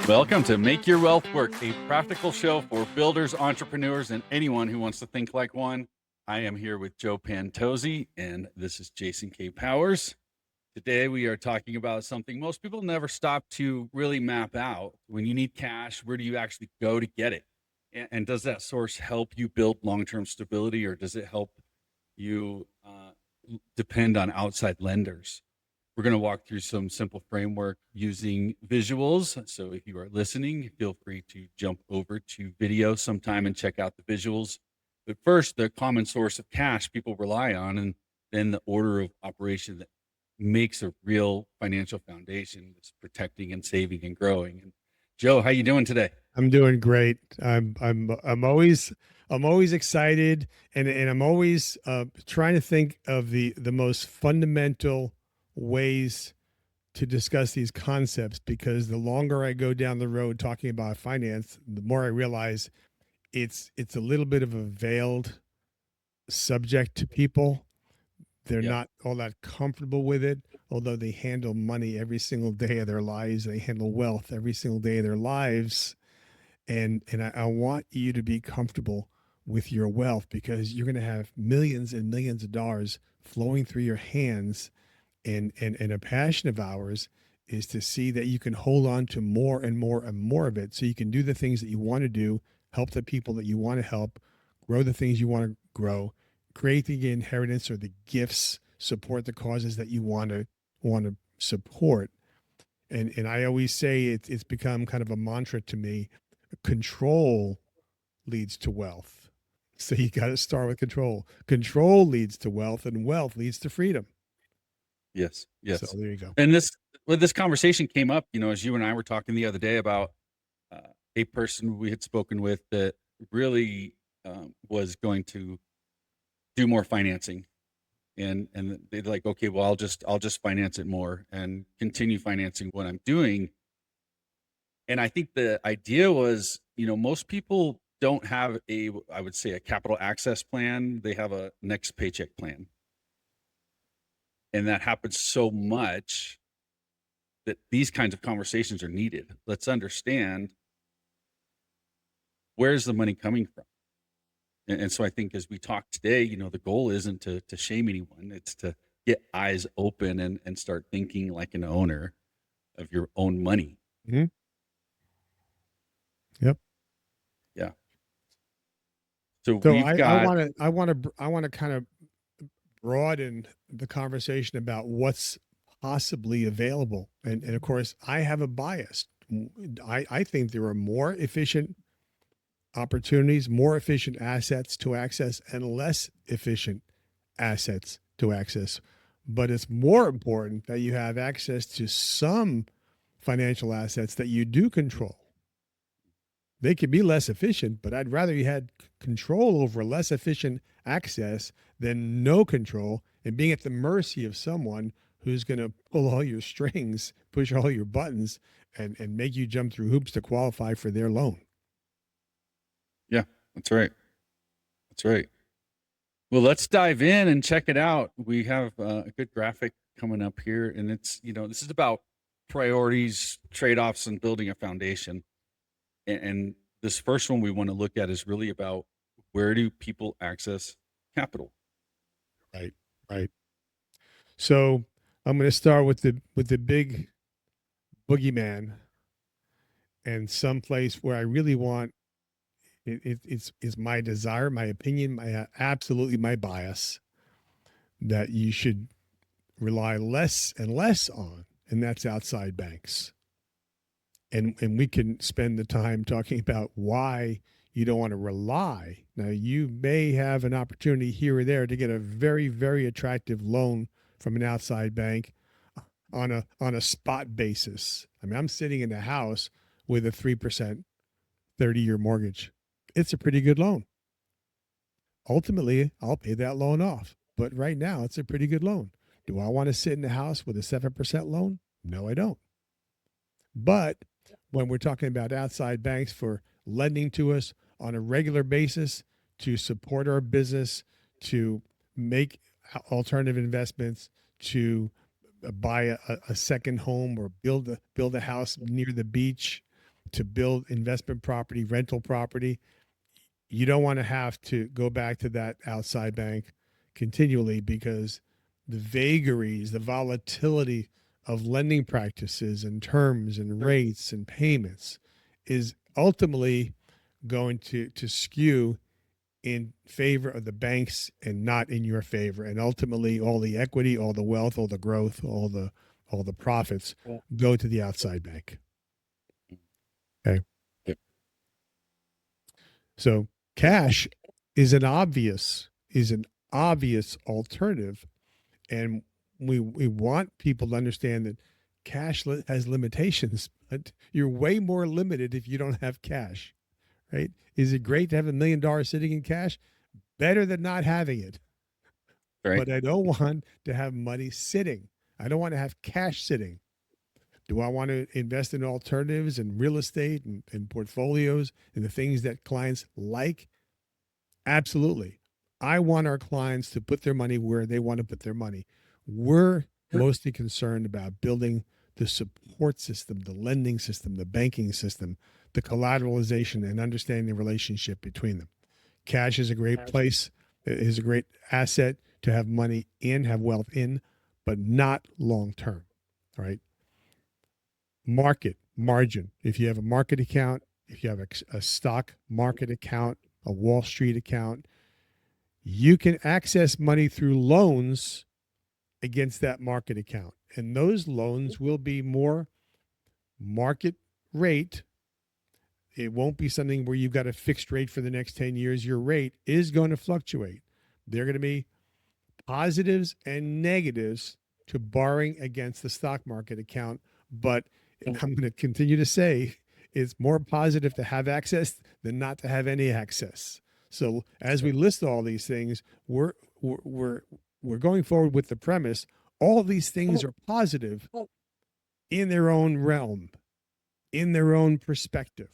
Welcome to Make Your Wealth Work, a practical show for builders, entrepreneurs, and anyone who wants to think like one. I am here with Joe Pantozzi, and this is Jason K. Powers. Today, we are talking about something most people never stop to really map out. When you need cash, where do you actually go to get it? And does that source help you build long-term stability, or does it help you depend on outside lenders? We're going to walk through some simple framework using visuals. So if you are listening, feel free to jump over to video sometime and check out the visuals. But first, the common source of cash people rely on, and then the order of operation that makes a real financial foundation that's protecting and saving and growing. And Joe, how you doing today? I'm doing great. I'm always excited, and I'm always trying to think of the most fundamental ways to discuss these concepts, because the longer I go down the road talking about finance, the more I realize it's a little bit of a veiled subject to people. They're Yeah. not all that comfortable with it, although they handle money every single day of their lives. They handle wealth every single day of their lives. And I want you to be comfortable with your wealth, because you're going to have millions and millions of dollars flowing through your hands. And a passion of ours is to see that you can hold on to more and more and more of it, so you can do the things that you want to do, help the people that you want to help, grow the things you want to grow, create the inheritance or the gifts, support the causes that you want to support. And I always say it's become kind of a mantra to me: control leads to wealth. So you got to start with control. Control leads to wealth, and wealth leads to freedom. Yes. So Yes. there you go. And this conversation came up, as you and I were talking the other day about a person we had spoken with that really was going to do more financing, and they're like, okay, well, I'll just finance it more and continue financing what I'm doing. And I think the idea was, most people don't have I would say, a capital access plan. They have a next paycheck plan, and that happens so much that these kinds of conversations are needed. Let's understand, where's the money coming from. And so I think as we talk today, the goal isn't to shame anyone. It's to get eyes open and start thinking like an owner of your own money. Hmm. Yep. Yeah. So So we've got, I want to kind of broaden the conversation about what's possibly available. And of course, I have a bias. I think there are more efficient opportunities, more efficient assets to access, and less efficient assets to access. But it's more important that you have access to some financial assets that you do control. They could be less efficient, but I'd rather you had control over less efficient access than no control and being at the mercy of someone who's going to pull all your strings, push all your buttons, and make you jump through hoops to qualify for their loan. yeah, that's right. That's right. Well, let's dive in and check it out. We have a good graphic coming up here, and this is about priorities, trade-offs, and building a foundation. And this first one we want to look at is really about, where do people access capital? Right. Right. So I'm going to start with the big boogeyman, and someplace where I really want it's my desire, my opinion, my absolutely my bias, that you should rely less and less on, and that's outside banks. And we can spend the time talking about why you don't want to rely. Now, you may have an opportunity here or there to get a very, very attractive loan from an outside bank on a spot basis. I mean, I'm sitting in the house with a 3% 30-year mortgage. It's a pretty good loan. Ultimately, I'll pay that loan off. But right now, it's a pretty good loan. Do I want to sit in the house with a 7% loan? No, I don't. But when we're talking about outside banks for lending to us on a regular basis to support our business, to make alternative investments, to buy a second home or build a house near the beach, to build investment property, rental property, you don't want to have to go back to that outside bank continually, because the vagaries, the volatility of lending practices and terms and rates and payments is ultimately going to skew in favor of the banks and not in your favor. And ultimately all the equity, all the wealth, all the growth, all the profits go to the outside bank. Okay. Yep. So cash is an obvious alternative, and we want people to understand that cash has limitations, but you're way more limited if you don't have cash, right? Is it great to have $1 million sitting in cash? Better than not having it. Right. But I don't want to have money sitting. I don't want to have cash sitting. Do I want to invest in alternatives and real estate and portfolios and the things that clients like? Absolutely. I want our clients to put their money where they want to put their money. We're mostly concerned about building the support system, the lending system, the banking system, the collateralization, and understanding the relationship between them. Cash is a great place, is a great asset to have money in, have wealth in, but not long term. All right. Market margin. If you have a market account, if you have a stock market account, a Wall Street account, you can access money through loans against that market account. And those loans will be more market rate. It won't be something where you've got a fixed rate for the next 10 years. Your rate is going to fluctuate. There are going to be positives and negatives to borrowing against the stock market account. But I'm going to continue to say it's more positive to have access than not to have any access. So as we list all these things, we're going forward with the premise all these things are positive in their own realm, in their own perspective,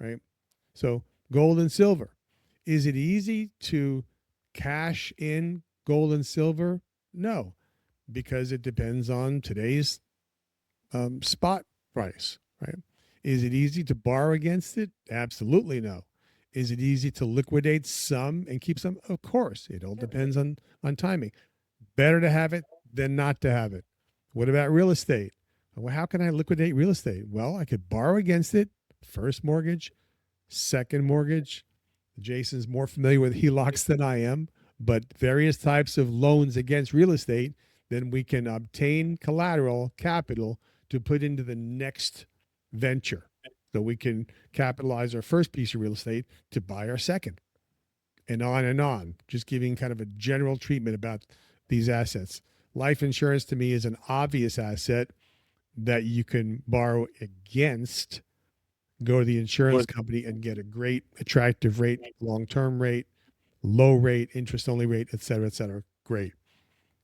right? So gold and silver. Is it easy to cash in gold and silver? No, because it depends on today's spot price, right? Is it easy to borrow against it? Absolutely no. Is it easy to liquidate some and keep some? Of course. It all depends on timing. Better to have it than not to have it. What about real estate? Well, how can I liquidate real estate? Well, I could borrow against it. First mortgage, second mortgage. Jason's more familiar with HELOCs than I am, but various types of loans against real estate. Then we can obtain collateral capital to put into the next venture. So we can capitalize our first piece of real estate to buy our second, and on, just giving kind of a general treatment about these assets. Life insurance to me is an obvious asset that you can borrow against, go to the insurance company and get a great attractive rate, long-term rate, low rate, interest only rate, et cetera, et cetera. Great.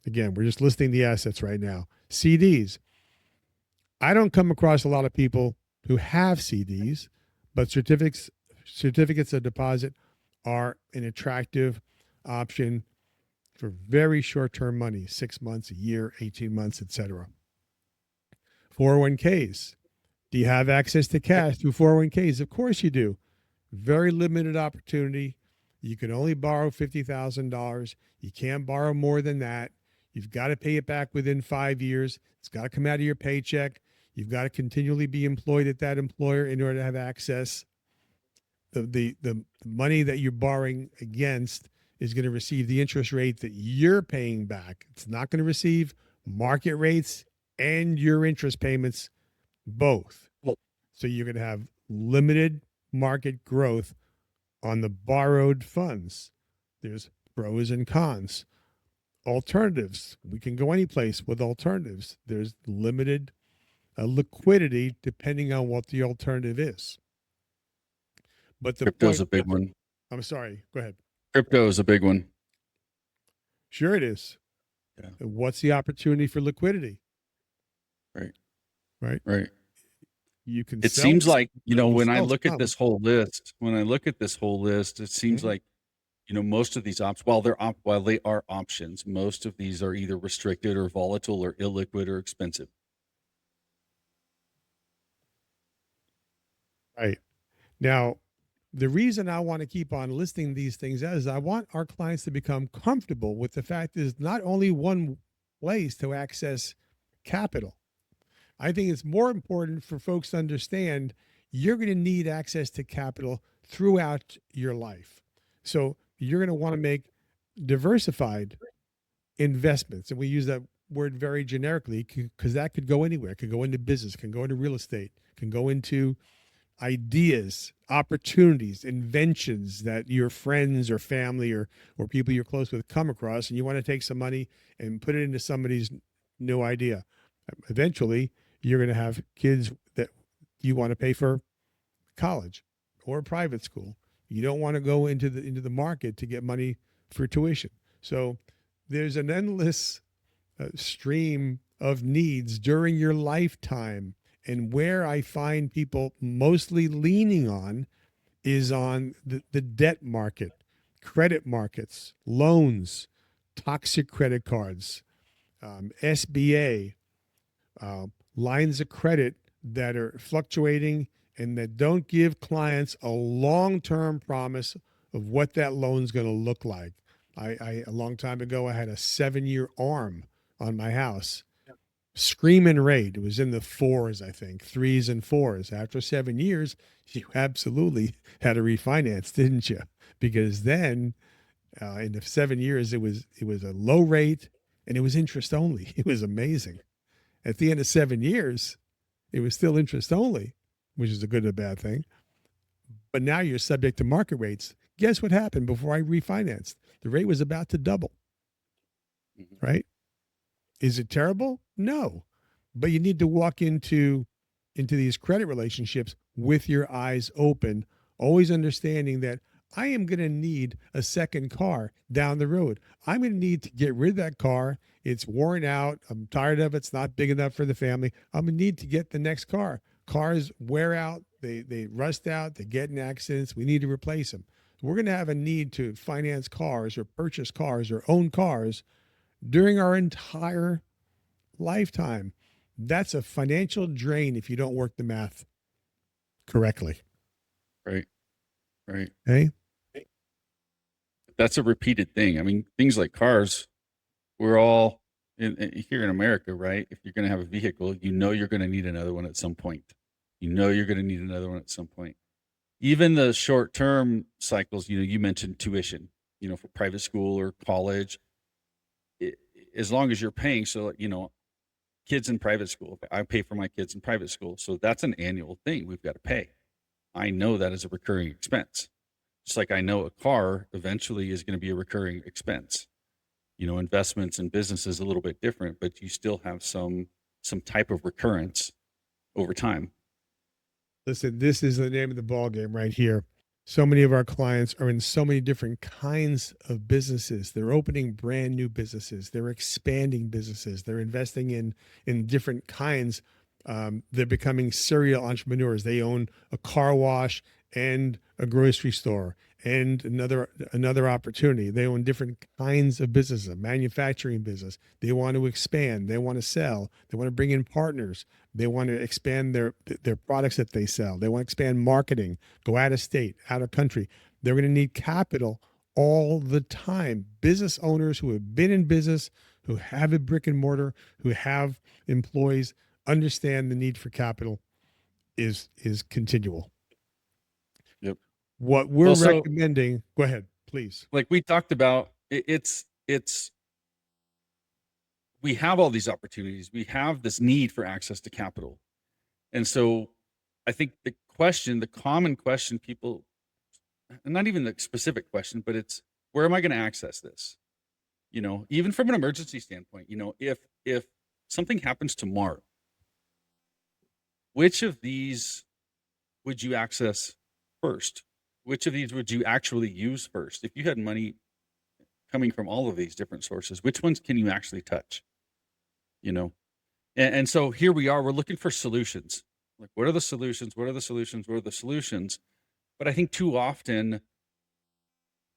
Again, we're just listing the assets right now. CDs. I don't come across a lot of people who have CDs, but certificates of deposit are an attractive option for very short-term money, 6 months, a year, 18 months, et cetera. 401ks. Do you have access to cash through 401ks? Of course you do. Very limited opportunity. You can only borrow $50,000. You can't borrow more than that. You've got to pay it back within 5 years. It's got to come out of your paycheck. You've got to continually be employed at that employer in order to have access. The money that you're borrowing against is going to receive the interest rate that you're paying back. It's not going to receive market rates and your interest payments both. So you're going to have limited market growth on the borrowed funds. There's pros and cons. Alternatives. We can go any place with alternatives. There's limited liquidity depending on what the alternative is. But the Crypto's a big one. I'm sorry. Go ahead. Crypto is a big one. Sure it is. Yeah. What's the opportunity for liquidity? Right. You can. It seems like, when I look at this whole list, it seems like, most of these while they are options, most of these are either restricted or volatile or illiquid or expensive. Right. Now, the reason I want to keep on listing these things is I want our clients to become comfortable with the fact there's not only one place to access capital. I think it's more important for folks to understand you're going to need access to capital throughout your life. So you're going to want to make diversified investments. And we use that word very generically because that could go anywhere. It could go into business, can go into real estate, can go into ideas, opportunities, inventions that your friends or family or people you're close with come across, and you want to take some money and put it into somebody's new idea. Eventually, you're going to have kids that you want to pay for college or private school. You don't want to go into the market to get money for tuition. So there's an endless stream of needs during your lifetime. And where I find people mostly leaning on is on the debt market, credit markets, loans, toxic credit cards, SBA, lines of credit that are fluctuating and that don't give clients a long-term promise of what that loan's going to look like. A long time ago, I had a 7-year arm on my house. Screaming rate. It was in the fours, I think, threes and fours. After 7 years, you absolutely had to refinance, didn't you? Because then, in the 7 years, it was a low rate and it was interest only. It was amazing. At the end of 7 years, it was still interest only, which is a good and a bad thing. But now you're subject to market rates. Guess what happened before I refinanced? The rate was about to double, right? Is it terrible? No. But you need to walk into these credit relationships with your eyes open, always understanding that I am going to need a second car down the road. I'm going to need to get rid of that car. It's worn out. I'm tired of it. It's not big enough for the family. I'm going to need to get the next car. Cars wear out. They rust out. They get in accidents. We need to replace them. We're going to have a need to finance cars or purchase cars or own cars during our entire lifetime. That's a financial drain if you don't work the math correctly. Right. Right. Okay. That's a repeated thing. I mean, things like cars, we're all here in America, right? If you're going to have a vehicle, you know you're going to need another one at some point. You know you're going to need another one at some point. Even the short-term cycles, you mentioned tuition, for private school or college. As long as you're paying, so kids in private school, I pay for my kids in private school, so that's an annual thing we've got to pay. I know that is a recurring expense. Just like I know a car eventually is going to be a recurring expense. Investments in business is a little bit different, but you still have some type of recurrence over time. Listen, this is the name of the ball game right here. So many of our clients are in so many different kinds of businesses. They're opening brand new businesses. They're expanding businesses. They're investing in different kinds. They're becoming serial entrepreneurs. They own a car wash and a grocery store and another opportunity. They own different kinds of businesses, a manufacturing business. They want to expand. They want to sell. They want to bring in partners. They want to expand their products that they sell. They want to expand marketing, go out of state, out of country. They're going to need capital all the time. Business owners who have been in business, who have a brick and mortar, who have employees, understand the need for capital is continual. Yep. What we're recommending, go ahead, please. Like we talked about, it's we have all these opportunities. We have this need for access to capital. And so I think the common question people, and not even the specific question, but it's, where am I going to access this? Even from an emergency standpoint, if something happens tomorrow, which of these would you access first? Which of these would you actually use first? If you had money coming from all of these different sources, which ones can you actually touch? And so here we are, we're looking for solutions. Like, what are the solutions? What are the solutions? What are the solutions? But I think too often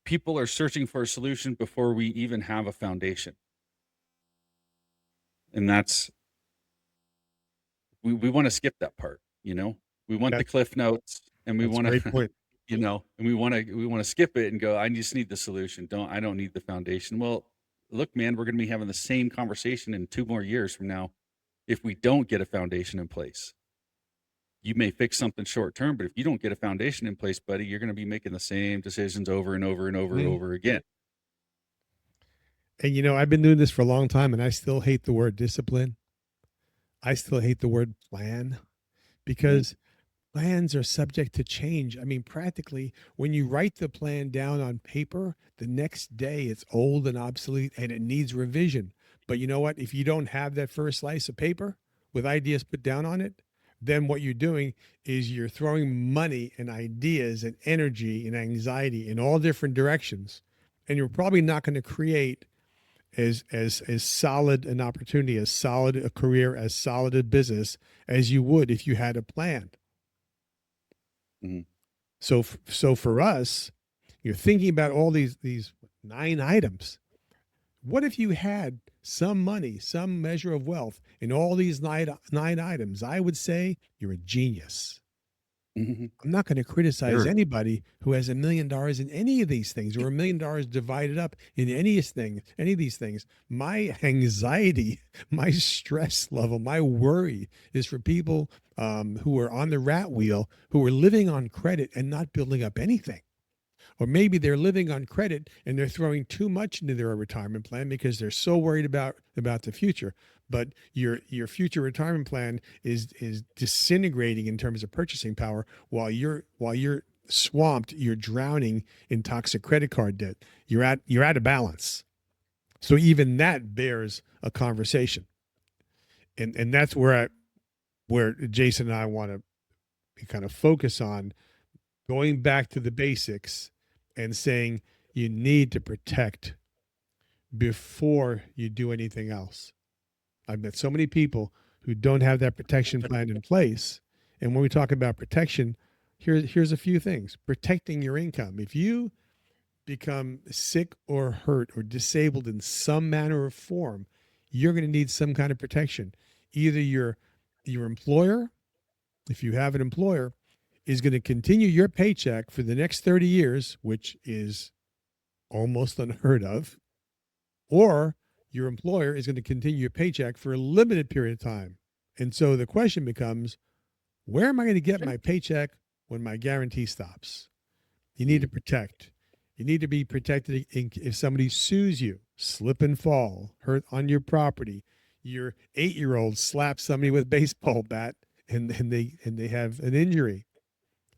people are searching for a solution before we even have a foundation. And we want to skip that part, we want the Cliff Notes. and we That's a want great to, point. and we want to skip it and go, I just need the solution. I don't need the foundation. Well, look, man, we're going to be having the same conversation in 2 more years from now if we don't get a foundation in place. You may fix something short term, but if you don't get a foundation in place, buddy, you're going to be making the same decisions over and over and over and Mm. over again. And I've been doing this for a long time, and I still hate the word discipline. I still hate the word plan because plans are subject to change. I mean, practically, when you write the plan down on paper, the next day it's old and obsolete and it needs revision. But you know what? If you don't have that first slice of paper with ideas put down on it, then what you're doing is you're throwing money and ideas and energy and anxiety in all different directions. And you're probably not going to create as solid an opportunity, as solid a career, as solid a business as you would if you had a plan. Mhm. So for us, you're thinking about all these 9 items. What if you had some money, some measure of wealth in all these nine items? I would say you're a genius. Mhm. I'm not going to criticize Sure. anybody who has $1 million in any of these things or $1 million divided up in any of these things. My anxiety, my stress level, my worry is for people who are on the rat wheel, who are living on credit and not building up anything. Or maybe they're living on credit and they're throwing too much into their retirement plan because they're so worried about the future. But your future retirement plan is disintegrating in terms of purchasing power while you're swamped, you're drowning in toxic credit card debt. You're out of balance. So even that bears a conversation. And that's where Jason and I want to kind of focus on going back to the basics and saying you need to protect before you do anything else. I've met so many people who don't have that protection plan in place. And when we talk about protection, here's a few things. Protecting your income. If you become sick or hurt or disabled in some manner or form, you're going to need some kind of protection. Either your employer, if you have an employer, is going to continue your paycheck for the next 30 years, which is almost unheard of, or your employer is going to continue your paycheck for a limited period of time. And so the question becomes, where am I going to get my paycheck when my guarantee stops? You need to protect. You need to be protected if somebody sues you, slip and fall, hurt on your property. Your 8-year-old slaps somebody with a baseball bat and they have an injury.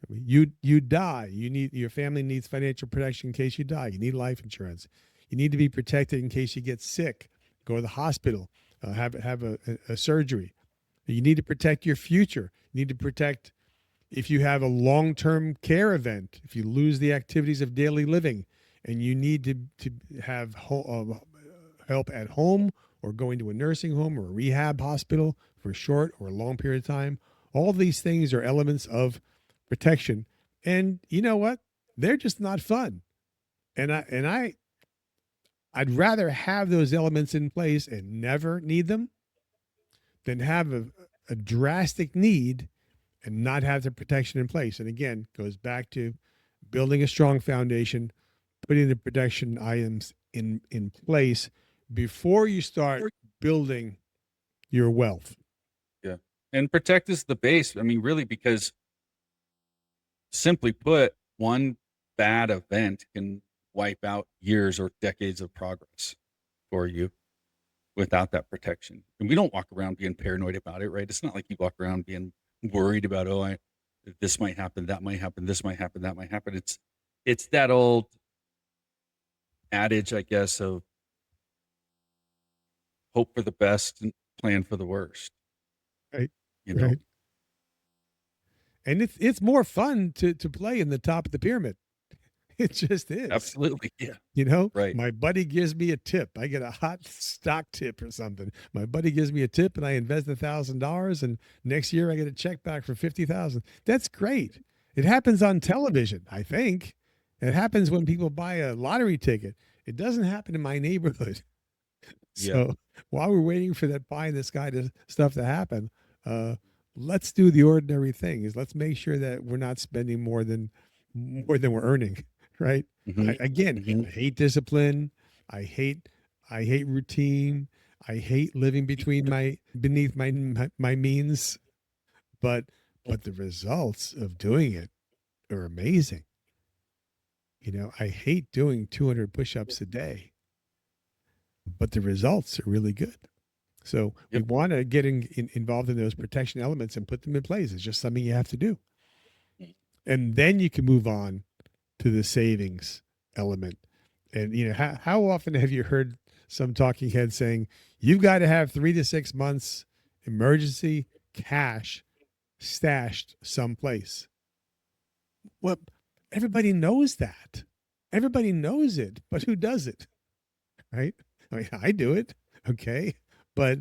You die. Your family needs financial protection in case you die. You need life insurance. You need to be protected in case you get sick, go to the hospital, have a surgery. You need to protect your future. You need to protect if you have a long-term care event, if you lose the activities of daily living, and you need to have help at home or going to a nursing home or a rehab hospital for a short or a long period of time. All these things are elements of protection. And you know what? They're just not fun. I'd rather have those elements in place and never need them than have a drastic need and not have the protection in place. And again, goes back to building a strong foundation, putting the protection items in place before you start building your wealth. Yeah. And protect is the base. I mean, really, because simply put, one bad event can wipe out years or decades of progress for you without that protection. And we don't walk around being paranoid about it, right? It's not like you walk around being worried about, this might happen, that might happen, this might happen, that might happen. It's that old adage, I guess, of hope for the best and plan for the worst. Right. You know, Right. And it's more fun to play in the top of the pyramid. It just is. absolutely. Yeah. Right. My buddy gives me a tip. I get a hot stock tip or something. My buddy gives me a tip and I invest $1,000 and next year I get a check back for 50,000. That's great. It happens on television, I think. It happens when people buy a lottery ticket. It doesn't happen in my neighborhood. Yeah. So while we're waiting for that pie in the sky stuff to happen, let's do the ordinary thing. Is let's make sure that we're not spending more than we're earning, right? Hmm. Again, Hmm. I hate discipline. I hate I hate routine. I hate living beneath my means. But the results of doing it are amazing. I hate doing 200 push-ups a day, but the results are really good. So we Yep. want to get involved in those protection elements and put them in place. It's just something you have to do. And then you can move on to the savings element. And how often have you heard some talking head saying you've got to have 3 to 6 months emergency cash stashed someplace? Well, everybody knows that. Everybody knows it, but who does it? Right? I mean, I do it. Okay. But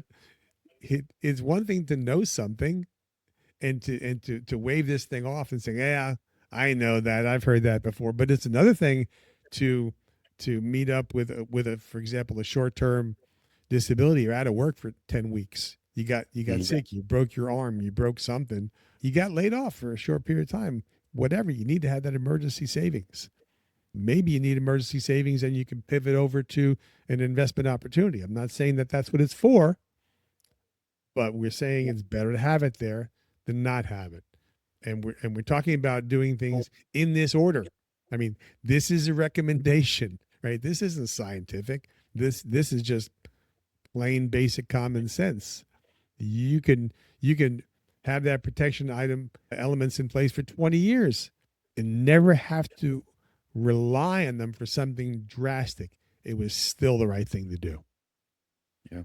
it's one thing to know something and to wave this thing off and say, yeah, I know that. I've heard that before. But it's another thing to meet up with for example, a short-term disability. You're out of work for 10 weeks. You got Mhm. sick, you broke your arm, you broke something, you got laid off for a short period of time. Whatever, you need to have that emergency savings. Maybe you need emergency savings and you can pivot over to an investment opportunity. I'm not saying that that's what it's for, but we're saying it's better to have it there than not have it. And we're talking about doing things in this order. I mean, this is a recommendation, right? This isn't scientific. This is just plain basic common sense. You can have that protection item elements in place for 20 years and never have to rely on them for something drastic. It was still the right thing to do. Yeah.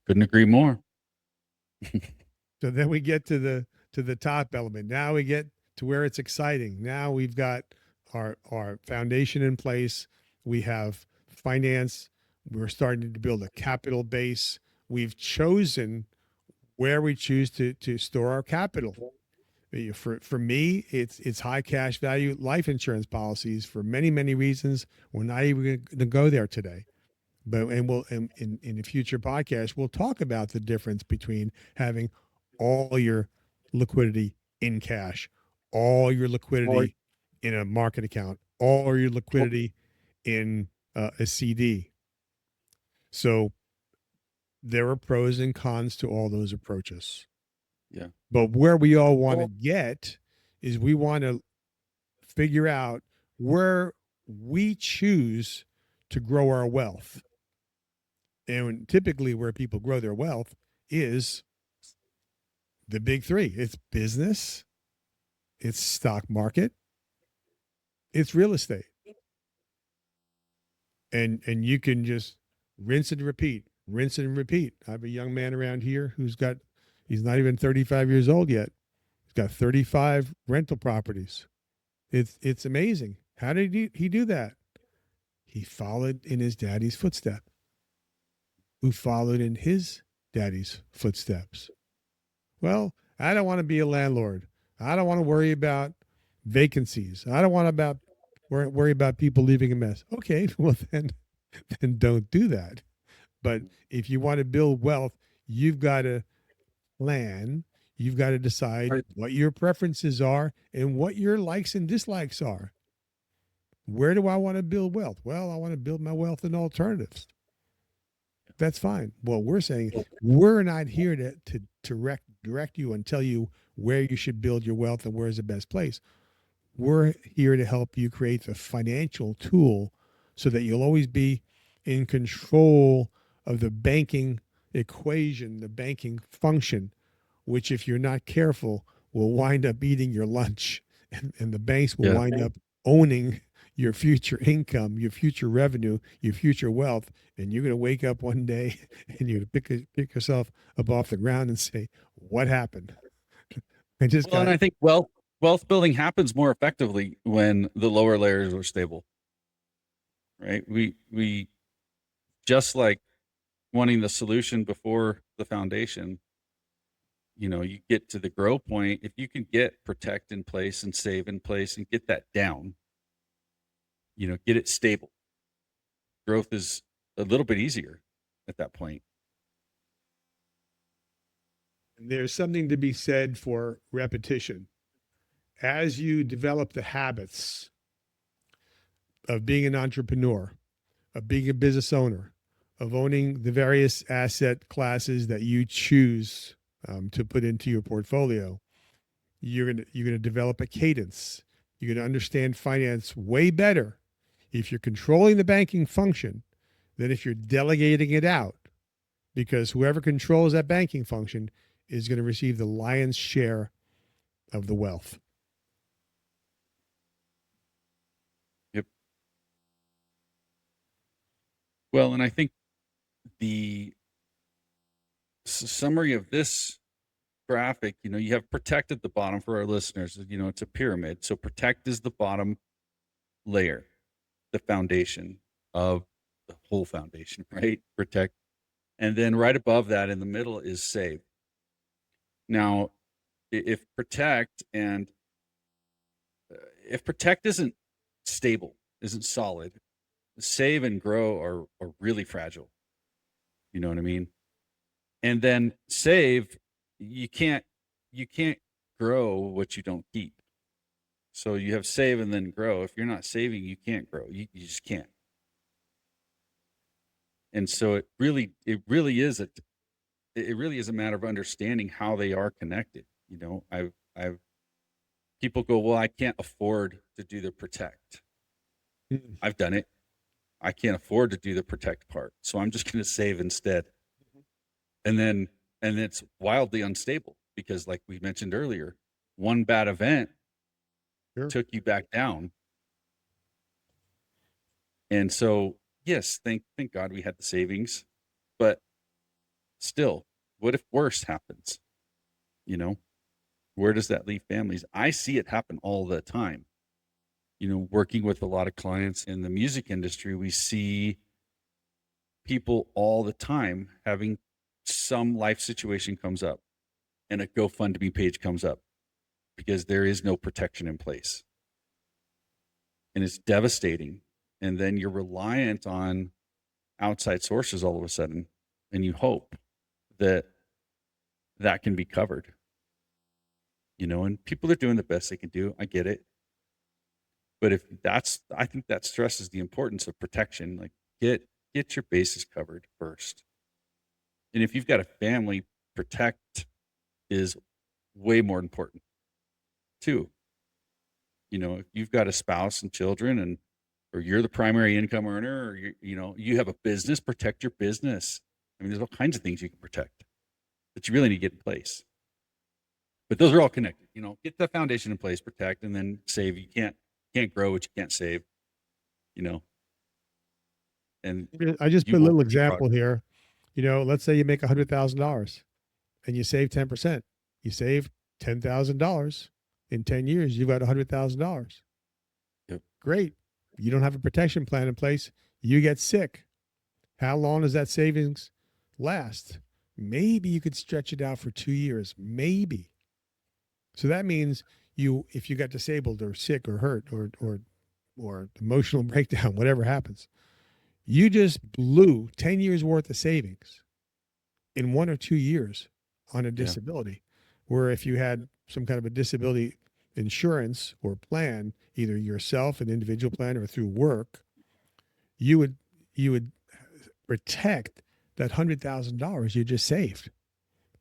Couldn't agree more. So then we get to the top element. Now we get to where it's exciting. Now we've got our foundation in place. We have finance. We're starting to build a capital base. We've chosen where we choose to store our capital. For me, it's high cash value life insurance policies for many reasons. We're not even going to go there today. But and we'll in a future podcast we'll talk about the difference between having all your liquidity in cash, all your Or liquidity in a market account, all your liquidity in a CD. So there are pros and cons to all those approaches. yeah. But where we all want to get is we want to figure out where we choose to grow our wealth. And typically, where people grow their wealth is the big three: it's business, it's stock market, it's real estate. And you can just rinse and repeat, rinse and repeat. I have a young man around here he's not even 35 years old yet. He's got 35 rental properties. It's amazing. How did he do that? He followed in his daddy's footstep, who followed in his daddy's footsteps. Well, I don't want to be a landlord. I don't want to worry about vacancies. I don't want to worry about people leaving a mess. Okay, well then don't do that. But if you want to build wealth, you've got to plan. You've got to decide Right. what your preferences are and what your likes and dislikes are. Where do I want to build wealth? Well, I want to build my wealth in alternatives. That's fine. Well, we're saying we're not here to direct you and tell you where you should build your wealth and where's the best place. We're here to help you create the financial tool so that you'll always be in control of the banking equation, the banking function, which, if you're not careful, will wind up eating your lunch, and the banks will Yeah. wind up owning your future income, your future revenue, your future wealth. And you're going to wake up one day and you're going to pick yourself up off the ground and say, what happened? I just Well, and got, I think wealth building happens more effectively when the lower layers are stable, right? We just like wanting the solution before the foundation. You get to the grow point if you can get protect in place and save in place and get that down. Get it stable. Growth is a little bit easier at that point. There's something to be said for repetition. As you develop the habits of being an entrepreneur, of being a business owner, of owning the various asset classes that you choose to put into your portfolio, you're gonna develop a cadence. You're gonna understand finance way better if you're controlling the banking function than if you're delegating it out, because whoever controls that banking function is going to receive the lion's share of the wealth. Yep. Well, and I think the summary of this graphic, you have protect at the bottom for our listeners. It's a pyramid. So protect is the bottom layer, the foundation of the whole foundation, right? Protect. And then right above that in the middle is save. Now, if protect isn't stable, isn't solid, save and grow are really fragile. You know what I mean? And then save, you can't grow what you don't keep. So you have save and then grow. If you're not saving, you can't grow. You just can't. And so it really is a matter of understanding how they are connected. I've people go, well, I can't afford to do the protect. Mm. I've done it. I can't afford to do the protect part, so I'm just going to save instead. And it's wildly unstable because, like we mentioned earlier, one bad event Sure. took you back down. And so, yes, thank God we had the savings, but still, what if worse happens? Where does that leave families? I see it happen all the time. Working with a lot of clients in the music industry, we see people all the time having some life situation comes up and a GoFundMe page comes up because there is no protection in place. And it's devastating. And then you're reliant on outside sources all of a sudden, and you hope that can be covered. And people are doing the best they can do. I get it. But I think that stresses the importance of protection. Like get your bases covered first. And if you've got a family, protect is way more important too. If you've got a spouse and children or you're the primary income earner or you have a business, protect your business. I mean, there's all kinds of things you can protect that you really need to get in place. But those are all connected. Get the foundation in place, protect, and then save. You can't grow what you can't save. And I just you put a will little see example progress. here. Let's say you make $100,000 and you save 10%. You save $10,000 in 10 years. You've got $100,000. Yep. Great. You don't have a protection plan in place. You get sick. How long does that savings last? Maybe you could stretch it out for 2 years. Maybe. So that means if you got disabled or sick or hurt or emotional breakdown, whatever happens, you just blew 10 years worth of savings in 1 or 2 years on a disability. Where if you had some kind of a disability insurance or plan, either yourself, an individual plan, or through work, you would protect that $100,000 you just saved.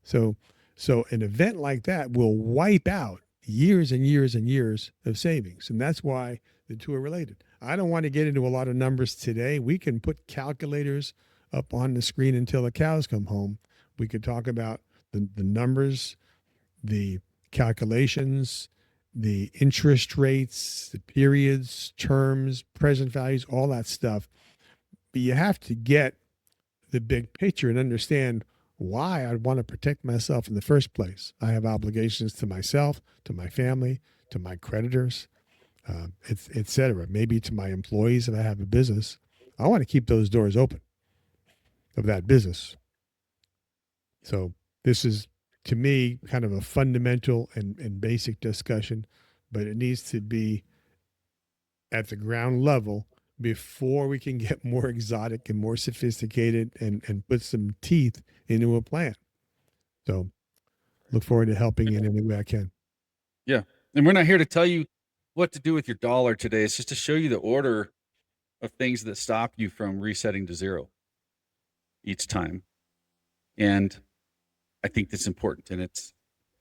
So an event like that will wipe out years and years and years of savings. And that's why the two are related. I don't want to get into a lot of numbers today. We can put calculators up on the screen until the cows come home. We could talk about the numbers, the calculations, the interest rates, the periods, terms, present values, all that stuff. But you have to get the big picture and understand why I'd want to protect myself in the first place. I have obligations to myself, to my family, to my creditors, et cetera. Maybe to my employees if I have a business. I want to keep those doors open of that business. So this is, to me, kind of a fundamental and basic discussion, but it needs to be at the ground level before we can get more exotic and more sophisticated and put some teeth into a plan. So Look forward to helping you in any way I can. Yeah. And we're not here to tell you what to do with your dollar today. It's just to show you the order of things that stop you from resetting to zero each time. And I think that's important.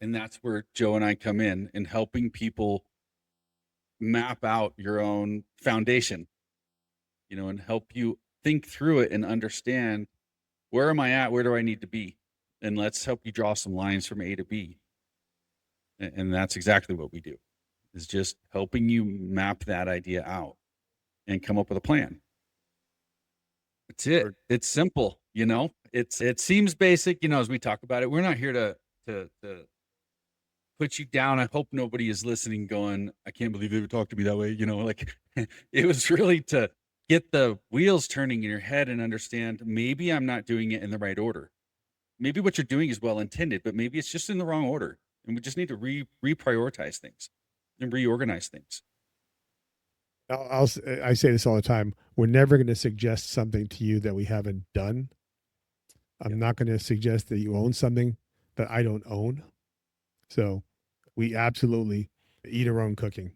And that's where Joe and I come in helping people map out your own foundation, and help you think through it and understand, where am I at? Where do I need to be? And let's help you draw some lines from A to B. And that's exactly what we do, is just helping you map that idea out and come up with a plan. That's it. Sure. It's simple, it seems basic, as we talk about it. We're not here to put you down. I hope nobody is listening going, I can't believe they would talk to me that way. It was really to get the wheels turning in your head and understand, maybe I'm not doing it in the right order. Maybe what you're doing is well intended, but maybe it's just in the wrong order. And we just need to reprioritize things and reorganize things. I say this all the time. We're never going to suggest something to you that we haven't done. I'm not going to suggest that you own something that I don't own. So we absolutely eat our own cooking.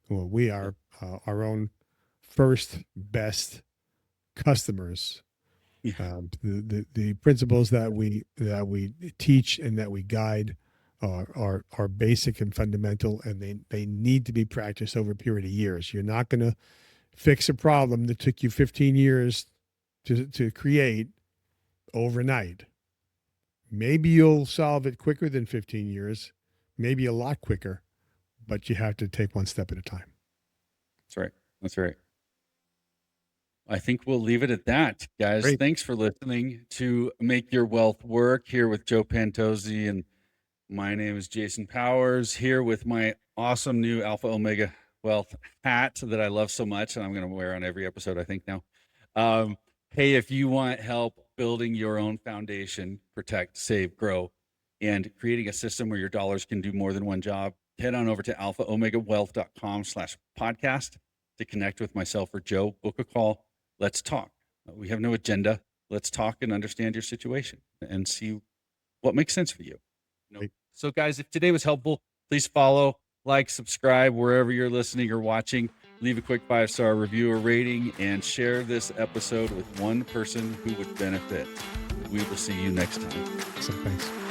Well, we are our own first best customers. Yeah. The principles that we teach and that we guide are basic and fundamental, and they need to be practiced over a period of years. You're not going to fix a problem that took you 15 years to create overnight. Maybe you'll solve it quicker than 15 years, maybe a lot quicker, but you have to take one step at a time. That's right. I think we'll leave it at that, guys. Great. Thanks for listening to Make Your Wealth Work, here with Joe Pantozzi, and my name is Jason Powers, here with my awesome new Alpha Omega Wealth hat that I love so much, and I'm going to wear on every episode, I think, now. Hey, if you want help building your own foundation, protect, save, grow, and creating a system where your dollars can do more than one job, head on over to alphaomegawealth.com/podcast to connect with myself or Joe. Book a call. Let's talk. We have no agenda. Let's talk and understand your situation and see what makes sense for you. So, guys, if today was helpful, please follow, like, subscribe wherever you're listening or watching. Leave a quick 5-star review or rating, and share this episode with one person who would benefit. We will see you next time. So thanks.